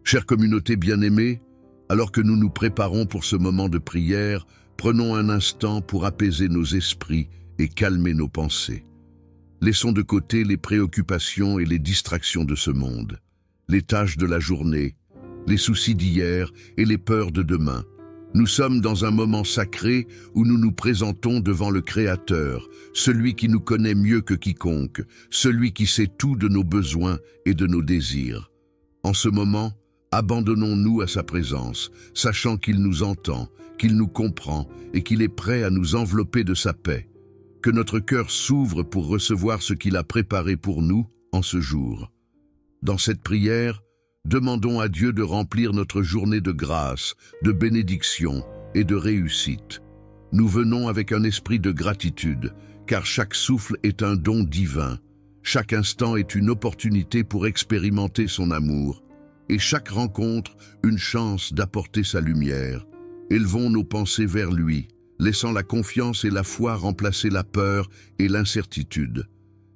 Chère communauté bien-aimée, alors que nous nous préparons pour ce moment de prière, prenons un instant pour apaiser nos esprits et calmer nos pensées. Laissons de côté les préoccupations et les distractions de ce monde, les tâches de la journée, les soucis d'hier et les peurs de demain. Nous sommes dans un moment sacré où nous nous présentons devant le Créateur, celui qui nous connaît mieux que quiconque, celui qui sait tout de nos besoins et de nos désirs. En ce moment, abandonnons-nous à sa présence, sachant qu'il nous entend, qu'il nous comprend et qu'il est prêt à nous envelopper de sa paix. Que notre cœur s'ouvre pour recevoir ce qu'il a préparé pour nous en ce jour. Dans cette prière, demandons à Dieu de remplir notre journée de grâce, de bénédiction et de réussite. Nous venons avec un esprit de gratitude, car chaque souffle est un don divin. Chaque instant est une opportunité pour expérimenter son amour, et chaque rencontre une chance d'apporter sa lumière. Élevons nos pensées vers lui, laissant la confiance et la foi remplacer la peur et l'incertitude.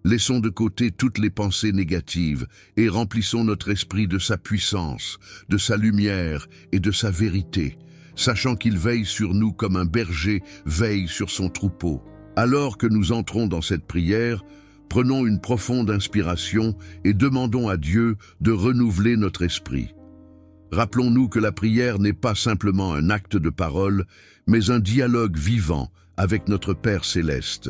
Laissons de côté toutes les pensées négatives et remplissons notre esprit de sa puissance, de sa lumière et de sa vérité, sachant qu'il veille sur nous comme un berger veille sur son troupeau. Alors que nous entrons dans cette prière, prenons une profonde inspiration et demandons à Dieu de renouveler notre esprit. Rappelons-nous que la prière n'est pas simplement un acte de parole, mais un dialogue vivant avec notre Père céleste.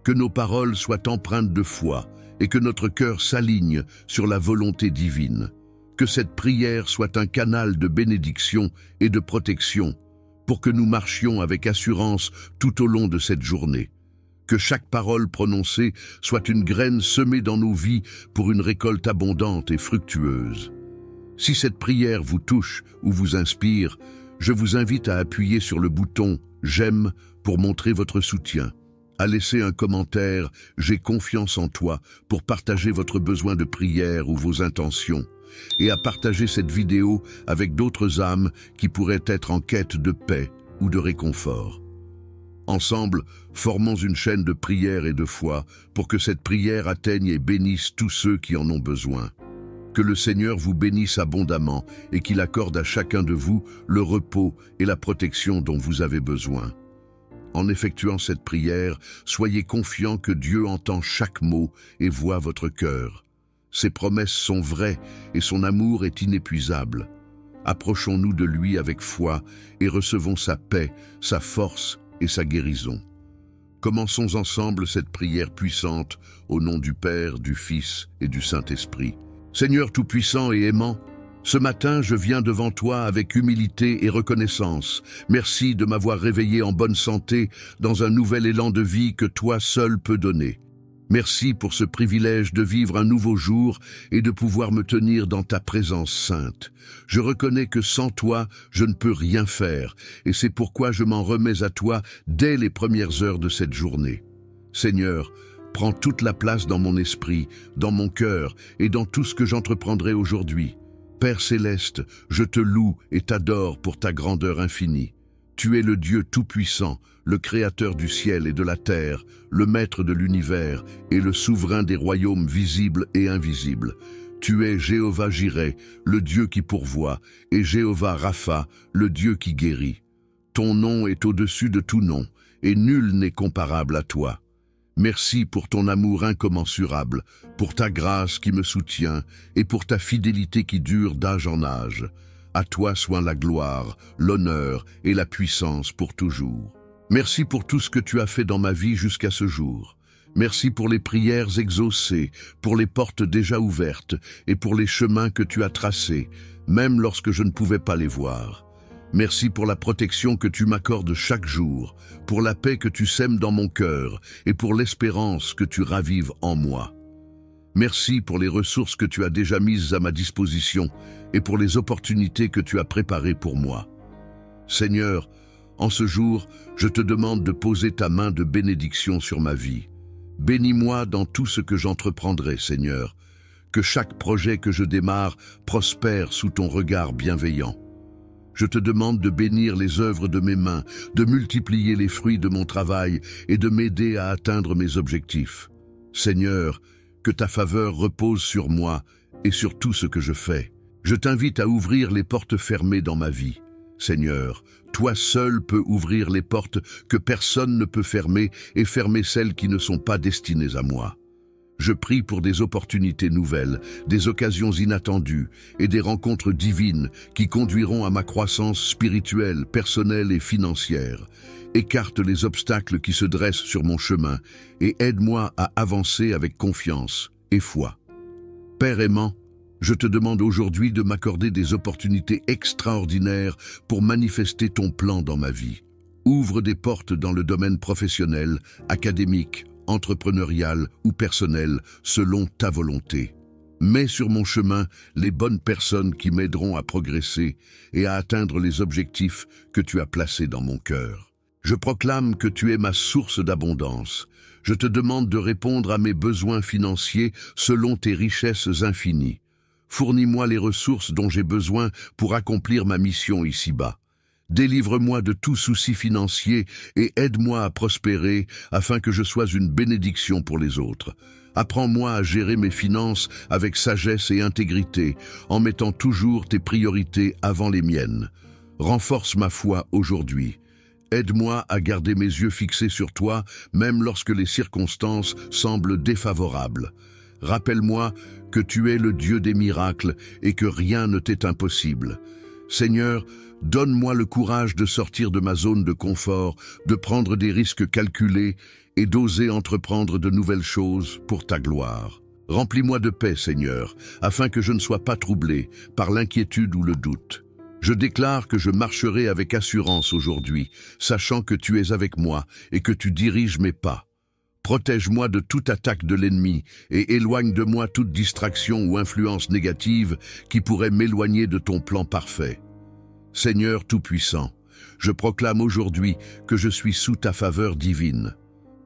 Que nos paroles soient empreintes de foi et que notre cœur s'aligne sur la volonté divine. Que cette prière soit un canal de bénédiction et de protection pour que nous marchions avec assurance tout au long de cette journée. Que chaque parole prononcée soit une graine semée dans nos vies pour une récolte abondante et fructueuse. Si cette prière vous touche ou vous inspire, je vous invite à appuyer sur le bouton « J'aime » pour montrer votre soutien. À laisser un commentaire « J'ai confiance en toi » pour partager votre besoin de prière ou vos intentions, et à partager cette vidéo avec d'autres âmes qui pourraient être en quête de paix ou de réconfort. Ensemble, formons une chaîne de prière et de foi pour que cette prière atteigne et bénisse tous ceux qui en ont besoin. Que le Seigneur vous bénisse abondamment et qu'il accorde à chacun de vous le repos et la protection dont vous avez besoin. En effectuant cette prière, soyez confiants que Dieu entend chaque mot et voit votre cœur. Ses promesses sont vraies et son amour est inépuisable. Approchons-nous de lui avec foi et recevons sa paix, sa force et sa guérison. Commençons ensemble cette prière puissante au nom du Père, du Fils et du Saint-Esprit. Seigneur tout-puissant et aimant, ce matin, je viens devant toi avec humilité et reconnaissance. Merci de m'avoir réveillé en bonne santé dans un nouvel élan de vie que toi seul peux donner. Merci pour ce privilège de vivre un nouveau jour et de pouvoir me tenir dans ta présence sainte. Je reconnais que sans toi, je ne peux rien faire, et c'est pourquoi je m'en remets à toi dès les premières heures de cette journée. Seigneur, prends toute la place dans mon esprit, dans mon cœur et dans tout ce que j'entreprendrai aujourd'hui. Père céleste, je te loue et t'adore pour ta grandeur infinie. Tu es le Dieu tout-puissant, le Créateur du ciel et de la terre, le Maître de l'univers et le souverain des royaumes visibles et invisibles. Tu es Jéhovah Jireh, le Dieu qui pourvoit, et Jéhovah Rapha, le Dieu qui guérit. Ton nom est au-dessus de tout nom, et nul n'est comparable à toi. Merci pour ton amour incommensurable, pour ta grâce qui me soutient et pour ta fidélité qui dure d'âge en âge. À toi soit la gloire, l'honneur et la puissance pour toujours. Merci pour tout ce que tu as fait dans ma vie jusqu'à ce jour. Merci pour les prières exaucées, pour les portes déjà ouvertes et pour les chemins que tu as tracés, même lorsque je ne pouvais pas les voir. Merci pour la protection que tu m'accordes chaque jour, pour la paix que tu sèmes dans mon cœur et pour l'espérance que tu ravives en moi. Merci pour les ressources que tu as déjà mises à ma disposition et pour les opportunités que tu as préparées pour moi. Seigneur, en ce jour, je te demande de poser ta main de bénédiction sur ma vie. Bénis-moi dans tout ce que j'entreprendrai, Seigneur. Que chaque projet que je démarre prospère sous ton regard bienveillant. Je te demande de bénir les œuvres de mes mains, de multiplier les fruits de mon travail et de m'aider à atteindre mes objectifs. Seigneur, que ta faveur repose sur moi et sur tout ce que je fais. Je t'invite à ouvrir les portes fermées dans ma vie. Seigneur, toi seul peux ouvrir les portes que personne ne peut fermer et fermer celles qui ne sont pas destinées à moi. Je prie pour des opportunités nouvelles, des occasions inattendues et des rencontres divines qui conduiront à ma croissance spirituelle, personnelle et financière. Écarte les obstacles qui se dressent sur mon chemin et aide-moi à avancer avec confiance et foi. Père aimant, je te demande aujourd'hui de m'accorder des opportunités extraordinaires pour manifester ton plan dans ma vie. Ouvre des portes dans le domaine professionnel, académique, entrepreneurial ou personnel, selon ta volonté. Mets sur mon chemin les bonnes personnes qui m'aideront à progresser et à atteindre les objectifs que tu as placés dans mon cœur. Je proclame que tu es ma source d'abondance. Je te demande de répondre à mes besoins financiers selon tes richesses infinies. Fournis-moi les ressources dont j'ai besoin pour accomplir ma mission ici-bas. Délivre-moi de tout souci financier et aide-moi à prospérer afin que je sois une bénédiction pour les autres. Apprends-moi à gérer mes finances avec sagesse et intégrité, en mettant toujours tes priorités avant les miennes. Renforce ma foi aujourd'hui. Aide-moi à garder mes yeux fixés sur toi, même lorsque les circonstances semblent défavorables. Rappelle-moi que tu es le Dieu des miracles et que rien ne t'est impossible. Seigneur, donne-moi le courage de sortir de ma zone de confort, de prendre des risques calculés et d'oser entreprendre de nouvelles choses pour ta gloire. Remplis-moi de paix, Seigneur, afin que je ne sois pas troublé par l'inquiétude ou le doute. Je déclare que je marcherai avec assurance aujourd'hui, sachant que tu es avec moi et que tu diriges mes pas. Protège-moi de toute attaque de l'ennemi et éloigne de moi toute distraction ou influence négative qui pourrait m'éloigner de ton plan parfait. Seigneur Tout-Puissant, je proclame aujourd'hui que je suis sous ta faveur divine.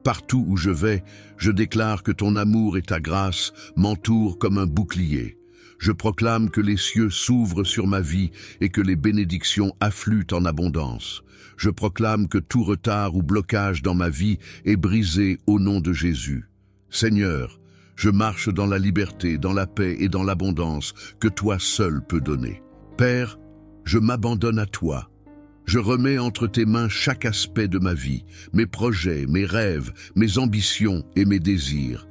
Partout où je vais, je déclare que ton amour et ta grâce m'entourent comme un bouclier. Je proclame que les cieux s'ouvrent sur ma vie et que les bénédictions affluent en abondance. Je proclame que tout retard ou blocage dans ma vie est brisé au nom de Jésus. Seigneur, je marche dans la liberté, dans la paix et dans l'abondance que toi seul peux donner. Père, je m'abandonne à toi. Je remets entre tes mains chaque aspect de ma vie, mes projets, mes rêves, mes ambitions et mes désirs.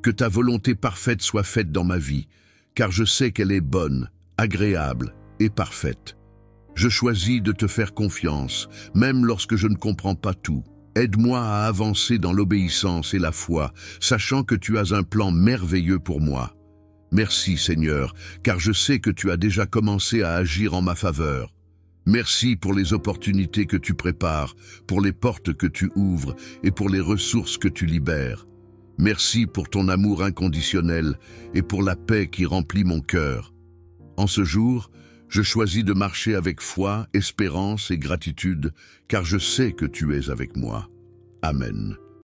Que ta volonté parfaite soit faite dans ma vie, car je sais qu'elle est bonne, agréable et parfaite. Je choisis de te faire confiance, même lorsque je ne comprends pas tout. Aide-moi à avancer dans l'obéissance et la foi, sachant que tu as un plan merveilleux pour moi. Merci Seigneur, car je sais que tu as déjà commencé à agir en ma faveur. Merci pour les opportunités que tu prépares, pour les portes que tu ouvres et pour les ressources que tu libères. Merci pour ton amour inconditionnel et pour la paix qui remplit mon cœur. En ce jour, je choisis de marcher avec foi, espérance et gratitude, car je sais que tu es avec moi. Amen.